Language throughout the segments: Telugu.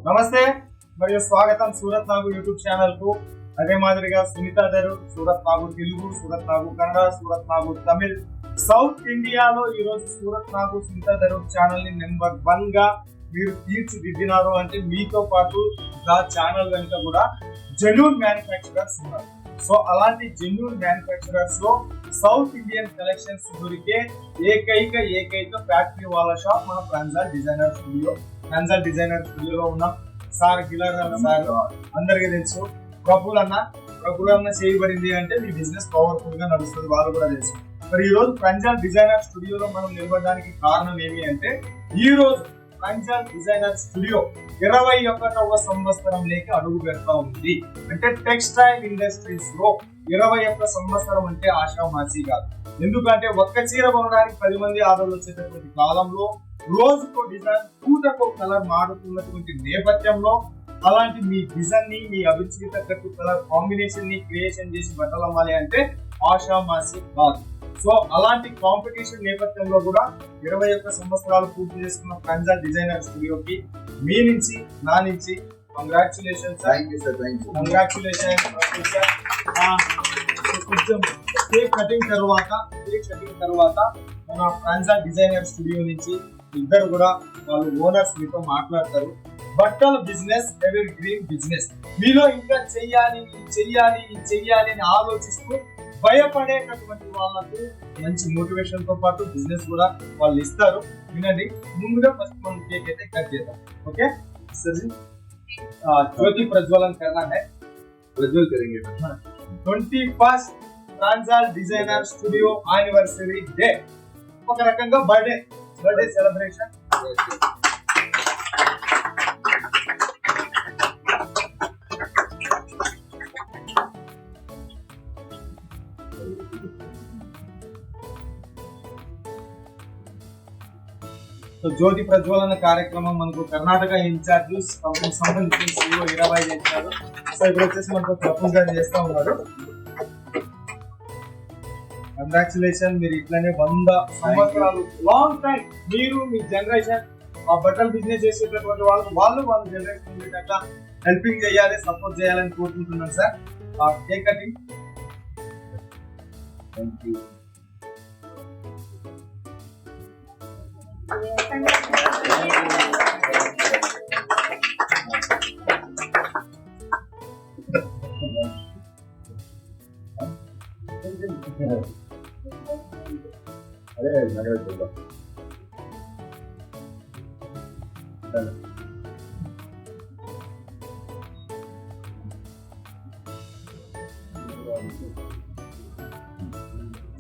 నమస్తే మరియు స్వాగతం సూరత్ నాగు యూట్యూబ్ ఛానల్ కు. అదే మాదిరిగా సునీత ధరు, సూరత్ నాగు తెలుగు, సూరత్ నాగు కన్నడ, సూరత్ నాగు తమిళ్, సౌత్ ఇండియాలో ఈ రోజు సూరత్ నాగు సునీత ధరు ఛానల్ ని నెంబర్ 1 గా మీరు తీర్చిదిద్దినారు అంటే మీతో పాటు ఆ ఛానల్ వెనుక కూడా జెన్యూన్ మ్యానుఫ్యాక్చరర్స్ ఉన్నారు. సో అలాంటి జెన్యూన్ మ్యానుఫ్యాక్చరర్స్ లో సౌత్ ఇండియన్ కలెక్షన్స్ దొరికే ఏకైక ఫ్యాక్టరీ వాళ్ళ షాప్ మన ఫ్రాన్జాల్ డిజైనర్ స్టూడియో. ఫ్రాన్జాల్ డిజైనర్ స్టూడియోలో ఉన్నాం. సార్ కిలర్ సార్ అందరికీ తెలుసు. ప్రభుల్ అన్న చేయబడింది అంటే మీ బిజినెస్ పవర్ఫుల్ గా నడుస్తుంది, వాళ్ళు కూడా తెలుసు. మరి ఈ రోజు ఫ్రాన్జాల్ డిజైనర్ స్టూడియోలో మనం నిలబడడానికి కారణం ఏమి అంటే, ఈ రోజు ఫ్రాన్జాల్ డిజైనర్ స్టూడియో 21వ సంవత్సరంలోకి అడుగు పెడతా ఉంది. అంటే టెక్స్టైల్ ఇండస్ట్రీస్ లో 21 సంవత్సరం అంటే ఆషామాషి కాదు. ఎందుకంటే ఒక్క చీర కొనడానికి 10 మంది ఆర్డర్లు వచ్చేటటువంటి కాలంలో, రోజుకో డిజైన్, పూటకో కలర్ మారుతున్నటువంటి నేపథ్యంలో, అలాంటి మీ డిజైన్ ని, మీ అభిరుచికి తగ్గట్టు కలర్ కాంబినేషన్ ని క్రియేషన్ చేసి బట్టలు అమ్మాలి అంటే ఆషామాషి కాదు. సో అలాంటి కాంపిటీషన్ నేపథ్యంలో కూడా 21 సంవత్సరాలు పూర్తి చేసుకున్న ఫ్రాన్జాల్ డిజైనర్ స్టూడియోకి మీ నుంచి, నా నుంచి కంగ్రాచులేషన్స్. కంగ్రాచులేషన్. కొంచెం కేక్ కటింగ్ తర్వాత మన ఫ్రాన్జాల్ డిజైనర్ స్టూడియో నుంచి ఇద్దరు కూడా వాళ్ళు ఓనర్స్ మీతో మాట్లాడతారు. బట్టల బిజినెస్ ఎవర్ గ్రీన్ బిజినెస్. మీలో ఇంకా చెయ్యాలి అని ఆలోచిస్తూ భయపడేటటువంటి వాళ్ళకు మంచి మోటివేషన్ తో పాటు బిజినెస్ కూడా వాళ్ళు ఇస్తారు. వినండి. ముందుగా ఫస్ట్ మనం కేక్ అయితే కట్ చేద్దాం. ఓకే सर जी, ज्योति प्रज्वलन करना है, प्रज्वल करेंगे. 21st फ्रान्जाल डिजाइनर स्टूडियो एनिवर्सरी डे, ఒక రకంగా బర్త్డే సెలబ్రేషన్. సో జ్యోతి ప్రజ్వలన కార్యక్రమం మనకు కర్ణాటక ఇన్ఛార్జ్ సంబంధించిన CEO 20 చేశారు. సో ఇప్పుడు వచ్చేసి మనకు ప్రపోజ్ గారు చేస్తా ఉన్నారు. కంగ్రాచులేషన్. మీరు ఇట్లానే 100 సంవత్సరాలు లాంగ్ టైం మీరు మీ జనరేషన్ ఆ బట్టల బిజినెస్ చేసేటటువంటి వాళ్ళు జనరేషన్ అట్లా హెల్పింగ్ చేయాలి, సపోర్ట్ చేయాలని కోరుకుంటున్నాను sir. Cake cutting. Thank you. अरे नगर चलो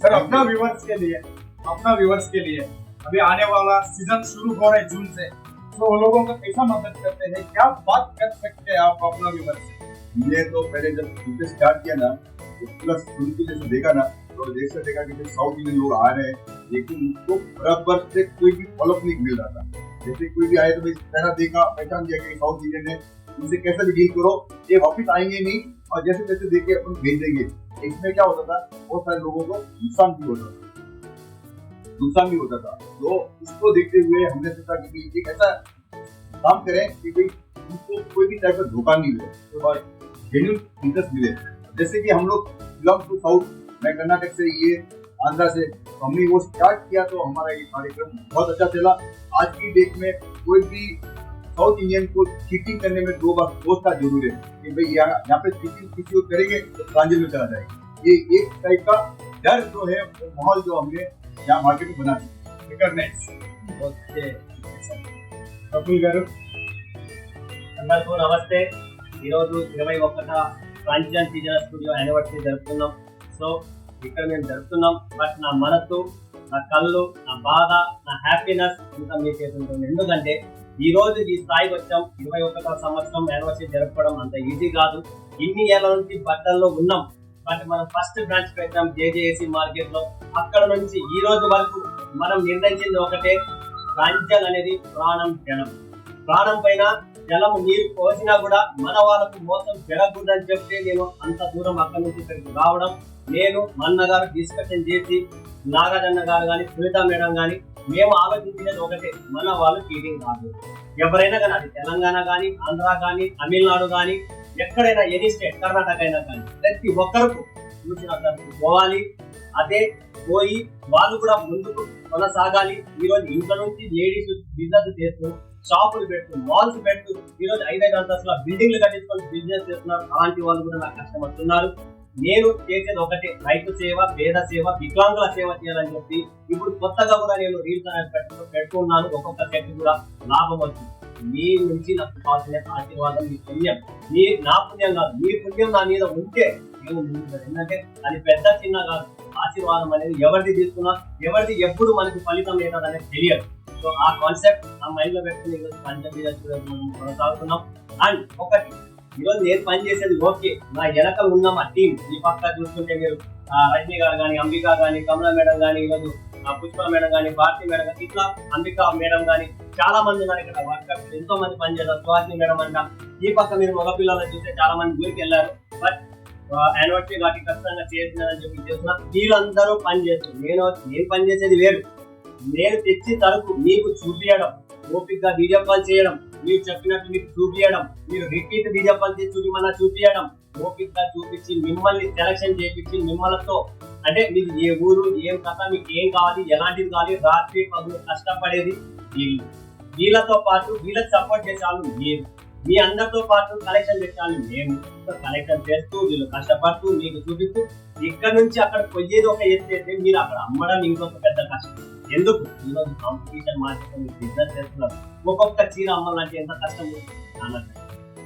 सर अपना व्यूवर्स के लिए अभी आने वाला सीजन शुरू हो रहा है जून से, तो वो लोगों का कैसा मदद करते हैं, क्या बात कर सकते हैं आप अपना व्यूवर्स से? ये तो पहले जब बिजनेस स्टार्ट किया ना, तो प्लस शुरू के जैसे देखा ना, तो जैसे देखा कि साउथ इंडियन लोग आ रहे हैं, लेकिन उनको बराबर से कोई भी फॉलोअप नहीं मिल रहा था. जैसे कोई भी आए तो भाई पहला देखा, पहचान दिया कि साउथ इंडियन है, इनसे कैसे भी डील करो, ये वापिस आएंगे नहीं और जैसे जैसे देखे अपन भेज देंगे. इसमें क्या होता था, बहुत सारे लोगों को नुकसान भी होता था. तो इसको देखते हुए हमने सोचा कि एक ऐसा काम करें कि भाई उनको कोई भी टाइप का धोखा नहीं मिले और जेन्युइन इंटरेस्ट मिले. जैसे कि हम लोग बिलोंग टू साउथ, मैं कर्नाटक से, ये आंध्रा से, तो हमने वो स्टार्ट किया तो हमारा ये कार्यक्रम बहुत अच्छा चला. आज की डेट में कोई भी साउथ इंडियन को चीटिंग करने में 2 बार सोचना जरूर है कि भाई यहाँ पे चीटिंग किसी को करेंगे तो फ्रांजिल में चला जाएगा. ये एक टाइप का डर जो है, माहौल जो हमने यहाँ मार्केट में बना रिकॉग्नाइज. ఓకే కపుల్ గారు. అందరికీ నమస్తే. ఈరోజు 21వ ఫ్రాన్జాల్ డిజైనర్ స్టూడియో యానివర్సరీ జరుపుతున్నాం. సో ఇక్కడ మేము జరుపుతున్నాం, బట్ నా మనసు, నా కళ్ళు, నా బాధ, నా హ్యాపీనెస్ అంతా మీ చేతి ఉంటుంది. ఎందుకంటే ఈ రోజు ఈ స్థాయికి వచ్చాం. 21వ సంవత్సరం యానివర్సరీ జరుపుకోవడం అంత ఈజీ కాదు. ఇన్ని ఏళ్ళ నుంచి బట్టల్లో ఉన్నాం, బట్ మనం ఫస్ట్ బ్రాంచ్ పెట్టాం JJAC మార్కెట్ లో. అక్కడ నుంచి ఈ రోజు వరకు మనం నిర్ణయించింది ఒకటే, ఫ్రాన్జాల్ అనేది ప్రాణం జలం. ప్రాణం పైన జలం నీరు పోసినా కూడా మన వాళ్ళకు మోసం జరగకూడదని చెప్తే నేను అంత దూరం అక్కడి నుంచి ఇక్కడికి రావడం. నేను మన్న గారు డిస్కషన్ చేసి, నాగార్జున గారు కానీ, సునీత మేడం కానీ మేము ఆలోచించేది ఒకటే, మన వాళ్ళు చీటింగ్ కాదు. ఎవరైనా కానీ, అది తెలంగాణ కానీ, ఆంధ్ర కానీ, తమిళనాడు కానీ, ఎక్కడైనా ఎనీ స్టేట్, కర్ణాటక అయినా కానీ, ప్రతి ఒక్కరికి చూసిన పోవాలి. అదే పోయి వాళ్ళు కూడా ముందుకు కొనసాగాలి. ఈరోజు ఇంట్లో నుంచి లేడీస్ బిజినెస్ చేస్తూ, షాపులు పెడుతూ, మాల్స్ పెడుతూ, ఈరోజు 5 అంతస్తుల బిల్డింగ్లు కట్టించుకొని బిజినెస్ చేస్తున్నారు. అలాంటి వాళ్ళు కూడా నాకు కష్టపడుతున్నారు. నేను చేసేది ఒకటే, రైతు సేవ, పేద సేవ, వికలాంగుల సేవ చేయాలని చెప్పి ఇప్పుడు కొత్తగా కూడా నేను రీల్స్ అనేది పెట్టుకున్నాను. ఒక్కొక్క సెట్ కూడా లాభం వచ్చింది. మీ నుంచి నాకు కావాల్సిన ఆశీర్వాదం, మీ పుణ్యం, నా పుణ్యం కాదు, మీ పుణ్యం నా మీద ఉంటే నేను ముందుకు. ఎందుకంటే అది పెద్ద చిన్న కాదు, ఆశీర్వాదం అనేది ఎవరిది తీసుకున్నా, ఎవరిది ఎప్పుడు మనకి ఫలితం లేదు అనేది తెలియదు. సో ఆ కాన్సెప్ట్ ఆ మైండ్ లో పెట్టుకుని ఈరోజు కొనసాగుతున్నాం. అండ్ ఒకటి, ఈరోజు నేను పని చేసేది ఓకే, నా వెనక ఉన్న మా టీం, ఈ పక్క చూస్తుంటే మీరు రజనీ గారు కానీ, అంబికా కానీ, కమలా మేడం కానీ, ఈరోజు పుష్ప మేడం కానీ, భారతి మేడం కానీ, ఇట్లా అంబికా మేడం కానీ చాలా మంది ఉన్నారు ఇక్కడ. వర్కర్స్ ఎంతో మంది పనిచేస్తారు. స్వాతి మేడం అంట, ఈ పక్క మీరు మగ పిల్లలు చూస్తే చాలా మంది ఊరికి వెళ్ళారు. బట్ యానివర్సరీ కాబట్టి ఖచ్చితంగా చేస్తున్నారని చెప్పి చేస్తున్నా. వీళ్ళందరూ పని చేస్తారు. నేను పని చేసేది వేరు. నేను తెచ్చి తరకు మీకు చూపించడం, ఓపిక్గా వీడియో కాల్ చేయడం, మీరు చెప్పినట్టు మీకు చూపించడం, మీరు రిపీట్ వీడియో కాల్ చేసి చూపించడం, ఓపిక్గా చూపించి మిమ్మల్ని సెలక్షన్ చేయించి మిమ్మల్తో, అంటే మీకు ఏ ఊరు, ఏం కథ, మీకు ఏం కావాలి, ఎలాంటిది కావాలి, రాత్రి పగులు కష్టపడేది వీళ్ళు. వీళ్ళతో పాటు వీళ్ళకి సపోర్ట్ చేసే వాళ్ళు మీరు. మీ అందరితో పాటు కలెక్షన్ పెట్టాలి మేము. కలెక్షన్ చేస్తూ, వీళ్ళు కష్టపడుతూ, మీకు చూపిస్తూ, ఇక్కడ నుంచి అక్కడ పోయేది ఒక ఎత్తు అయితే, మీరు అక్కడ అమ్మడం ఇంకొక పెద్ద కష్టం. ఎందుకు? ఈరోజు కాంపిటీషన్ మార్కెట్ బిజినెస్ చేస్తున్నారు. ఒక్కొక్క చీర అమ్మాలంటే ఎంత కష్టం.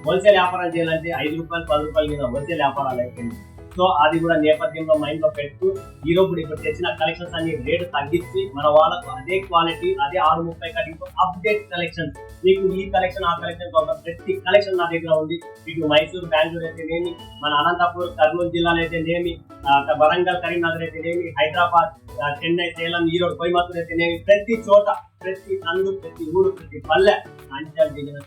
హోల్సేల్ వ్యాపారం చేయాలంటే 5 రూపాయలు 10 రూపాయల మీద హోల్సేల్ వ్యాపారాలు అయిపోయింది. సో అది కూడా నేపథ్యంలో మైండ్ లో పెడుతూ ఈరోజు ఇప్పుడు తెచ్చిన కలెక్షన్స్ అన్ని రేటు తగ్గించి మన వాళ్ళకు అదే క్వాలిటీ, అదే 630 కటింగ్ అప్డేట్ కలెక్షన్, మీకు ఈ కలెక్షన్ ఆ కలెక్షన్ ప్రతి కలెక్షన్ నా దగ్గర ఉంది. ఇటు మైసూరు, బెంగళూరు అయితేనేమి, మన అనంతపూర్, కర్నూలు జిల్లాలో అయితేనేమి, వరంగల్, కరీంనగర్ అయితేనేమి, హైదరాబాద్, చెన్నై, సేలం, ఈరోడ్, కోయంబత్తూర్ అయితేనేమి, ప్రతి చోట, ప్రతి తండ్రు, ప్రతి ఊరు, ప్రతి పల్లె ప్రాంతాలు దిగిన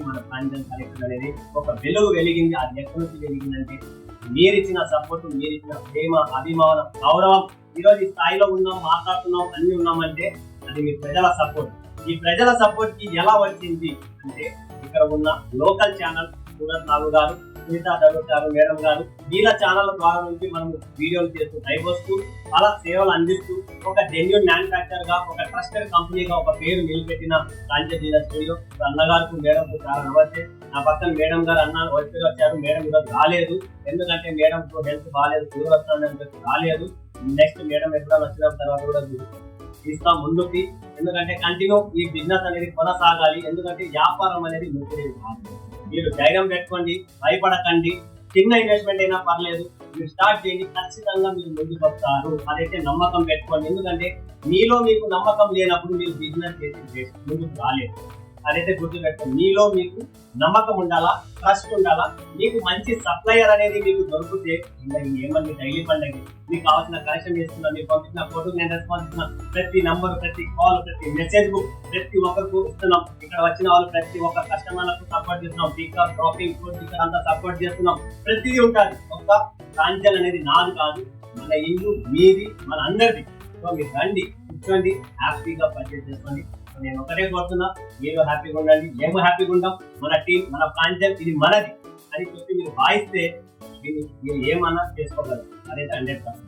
మన ప్రాంతం కలెక్షన్ అనేది ఒక వెలుగు వెలిగింది. అది ఎక్కడి నుంచి వెలిగిందంటే మీరిచ్చిన సపోర్ట్, మీరిచ్చిన ప్రేమ, అభిమానం, గౌరవం. ఈరోజు ఈ స్థాయిలో ఉన్నాం, మాట్లాడుతున్నాం, అన్ని ఉన్నామంటే అది మీ ప్రజల సపోర్ట్. ఈ ప్రజల సపోర్ట్ కి ఎలా వచ్చింది అంటే, ఇక్కడ ఉన్న లోకల్ ఛానల్ సూరత్ నాగు గారు, సునీత గారు, మేడం గారు, వీళ్ళ ఛానల్ ద్వారా నుంచి మనం వీడియోలు చేస్తూ టైప్ వస్తూ అలా సేవలు అందిస్తూ ఒక జెన్యూన్ మ్యానుఫ్యాక్చర్ గా, ఒక ట్రస్టెడ్ కంపెనీగా ఒక పేరు నిలబెట్టిన కాంచన్ స్టూడియో అన్నగారికి, మేడం చాలా నమస్తే. నా పక్కన మేడం గారు అన్నారు వచ్చారు. మేడం ఈరోజు రాలేదు, ఎందుకంటే మేడం హెల్త్ బాగాలేదు, దూరం వస్తుందని చెప్పి రాలేదు. నెక్స్ట్ మేడం ఎప్పుడైనా వచ్చిన తర్వాత కూడా తీస్తాం ముందుకి. ఎందుకంటే కంటిన్యూ ఈ బిజినెస్ అనేది కొనసాగాలి. ఎందుకంటే వ్యాపారం అనేది ముఖ్యమైనది కాదు. మీరు ధైర్యం పెట్టుకోండి, భయపడకండి. చిన్న ఇన్వెస్ట్మెంట్ అయినా పర్లేదు, మీరు స్టార్ట్ చేయండి, ఖచ్చితంగా మీరు ముందుకు వస్తారు. అదైతే నమ్మకం పెట్టుకోండి. ఎందుకంటే మీలో మీకు నమ్మకం లేనప్పుడు మీరు బిజినెస్ చేసి ముందుకు రాలేదు. అదైతే గుర్తు పెట్టుకోండి. మీలో మీకు నమ్మకం ఉండాలా, ట్రస్ట్ ఉండాలా. మీకు మంచి సప్లయర్ అనేది మీకు దొరికితే ఏమన్నా డైలీ పండుగ మీకు కావాల్సిన కలెక్షన్ చేసుకున్నా, మీకు పంపించిన ఫోటో నేను రెస్పాన్స్ ఇస్తున్నా. ప్రతి నంబర్, ప్రతి కాల్, ప్రతి మెసేజ్ కు ప్రతి ఒక్కరికి ఇస్తున్నాం. ఇక్కడ వచ్చిన వాళ్ళు ప్రతి ఒక్క కస్టమర్లకు సపోర్ట్ చేస్తున్నాం. పికప్, డ్రాపింగ్, ఫుడ్ ఇక్కడ అంతా సపోర్ట్ చేస్తున్నాం. ప్రతిదీ ఉంటుంది. ఒక కాంచెల్ అనేది నాది కాదు, మన ఇల్లు మీది, మన అందరిది. సో మీరు రండి, కూర్చోండి, హ్యాపీగా పర్చేస్ చేసుకోండి. నేను ఒకటే కోరుతున్నా, మీరు హ్యాపీగా ఉండండి, మేము హ్యాపీగా ఉంటాం. మన టీం, మన ప్రాంతం ఇది మనది అని చెప్పి మీరు భావిస్తే మీరు ఏమన్నా చేసుకోగలరు. అదైతే 100%.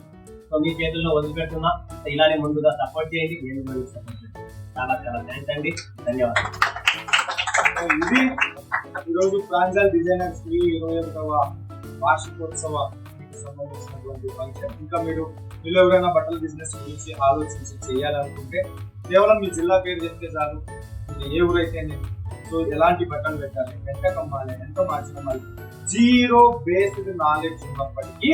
సో మీ చేతుల్లో వదిలిపెడుతున్నా. ఇలానే ముందుగా సపోర్ట్ చేయండి, నేను కూడా సపోర్ట్ చేయండి. చాలా చాలా థ్యాంక్స్ అండి, ధన్యవాదాలు. ఇది ఈరోజు ప్రాంజల్ డిజైనర్స్ 21వ వార్షికోత్సవ సంబంధించినటువంటి ఫంక్షన్. ఇంకా మీరు ఎవరైనా బట్టల బిజినెస్ గురించి ఆలోచించి చేయాలనుకుంటే కేవలం మీ జిల్లా పేరు చెప్తే చాలు, ఏ ఊరైతే నేను. సో ఎలాంటి బట్టలు పెట్టాలి, ఎంత కమ్మాలి, ఎంత మార్చుకోవాలి, జీరో బేస్డ్ నాలెడ్జ్ ఉన్నప్పటికీ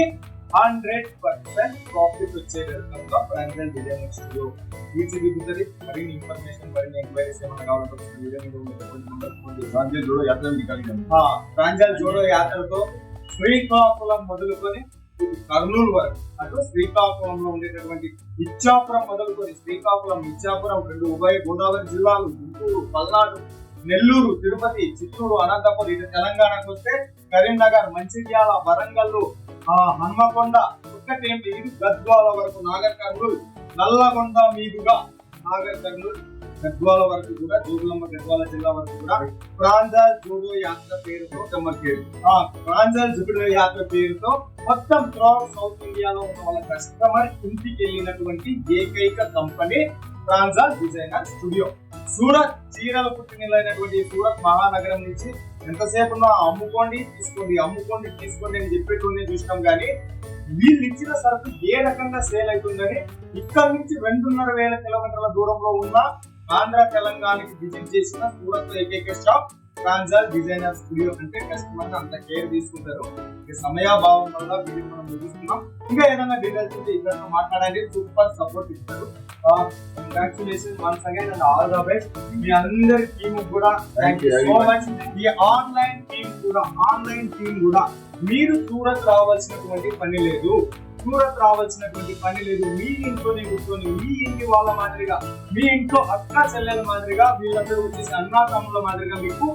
100% ప్రాఫిట్ వచ్చే విధంగా ప్రాంజల్ డిజైనింగ్ స్టూడియో తీర్చిదిద్దుతుంది. మరిన్ని ఇన్ఫర్మేషన్, మరిన్ని ఎంక్వైరీస్ ఏమైనా కావాలంటే ప్రాంజల్ జోడో యాత్రతో శ్రీకాకుళం మొదలుకొని కర్నూలు వరకు, అటు శ్రీకాకుళంలో ఉండేటటువంటి ఇచ్చాపురం మొదలుకొని శ్రీకాకుళం, ఇచ్చాపురం 2 ఉభయ గోదావరి జిల్లాలు, గుంటూరు, పల్నాడు, నెల్లూరు, తిరుపతి, చిత్తూరు, అనంతపురం, ఇటు తెలంగాణకు వస్తే కరీంనగర్, మంచిర్యాల, వరంగల్, హన్మకొండ, ఒక్కటేంటి ఇది గద్వాల వరకు, నాగర్ కర్నూలు, నల్లగొండ మీదుగా నాగర్ కర్నూలు గద్వాల వరకు కూడా, జోగులమ్మ గద్వాల జిల్లా వరకు కూడా ప్రాంజల్ జూడో యాత్ర పేరుతో ప్రాంజల్ జూడో యాత్ర పేరుతో మొత్తం త్రూఅవుట్ సౌత్ ఇండియాలో ఉన్న వాళ్ళ కస్టమర్ ఇంటికి వెళ్ళినటువంటి ఏకైక company Pranjal designer studio. Surat చీరల పుట్టినటువంటి సూరత్ మహానగరం నుంచి ఎంతసేపు అమ్ముకోండి తీసుకోండి అని చెప్పేటోనే చూసినాం. కానీ వీళ్ళు ఇచ్చిన సరుకు ఏ రకంగా సేల్ అవుతుందని ఇక్కడ నుంచి 2,500 కిలోమీటర్ల దూరంలో ఉన్న ఆంధ్ర తెలంగాణకి విజిట్ చేసిన సూరత్ లో ఏకైక షాప్ ప్రాంజల్ డిజైనర్ స్టూడియో. అంటే కస్టమర్ అంత కేర్ తీసుకుంటారు. సమయాభావం వల్ల వీడియో మనం ముగిస్తున్నాం. ఇంకా ఏదైనా డీటెయిల్స్ ఉంటే ఇక్కడ మాట్లాడండి. సూపర్ సపోర్ట్ ఇస్తారు. Congratulation once again and all the best. మీ అందరి టీమ్ కూడా థ్యాంక్ యూ సో మచ్. ఈ ఆన్లైన్ టీమ్ కూడా మీరు సూరత్ రావాల్సినటువంటి పని లేదు. మీ ఇంట్లోనే కూర్చొని మీ ఇంటి వాళ్ళ మాదిరిగా, మీ ఇంట్లో అక్క చెల్లెల మాదిరిగా, వీళ్ళందరూ వచ్చేసి అన్నా తమ్ముల మాదిరిగా మీకు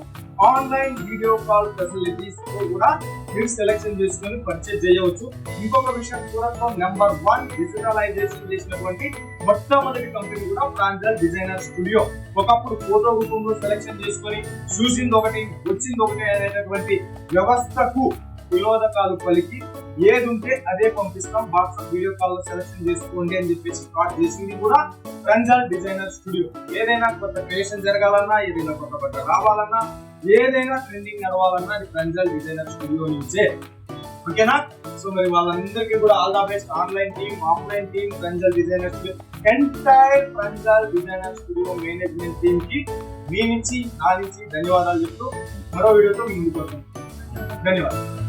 ఆన్లైన్ వీడియో కాల్ ఫెసిలిటీస్ తో కూడా మీరు సెలెక్షన్ చేసుకొని పర్చేజ్ చేయవచ్చు. ఇంకొక విషయం, సూరత్ లో నెంబర్ 1 డిజిటలైజేషన్ చేసినటువంటి మొట్టమొదటి కంపెనీ కూడా ప్రాంజల్ డిజైనర్ స్టూడియో. ఒకప్పుడు ఫోటో రూపంలో సెలెక్షన్ చేసుకొని చూసింది ఒకటి వచ్చింది ఒకటి అనేటటువంటి వ్యవస్థకు విరోధకాలు పలికి ఏది ఉంటే అదే పంపిస్తాం, వాట్సాప్ వీడియో కాల్ లో సెలెక్షన్ చేసుకోండి అని చెప్పేసి స్టార్ట్ చేసింది కూడా ప్రాంజల్ డిజైనర్ స్టూడియో. ఏదైనా కొత్త క్రియేషన్ జరగాలన్నా, ఏదైనా కొత్త బట్ట రావాలన్నా, ఏదైనా ట్రెండింగ్ నడవాలన్నా అది ప్రాంజల్ డిజైనర్ స్టూడియో నుంచే. ఓకేనా? సో మరి వాళ్ళందరికీ కూడా all the best. Online team, offline team, Pranjal designer studio, entire Pranjal designer studio management team కి మీ నుంచి నా నుంచి ధన్యవాదాలు చెప్తూ మరో వీడియోతో మీ ముందుకు వస్తాం. ధన్యవాదాలు.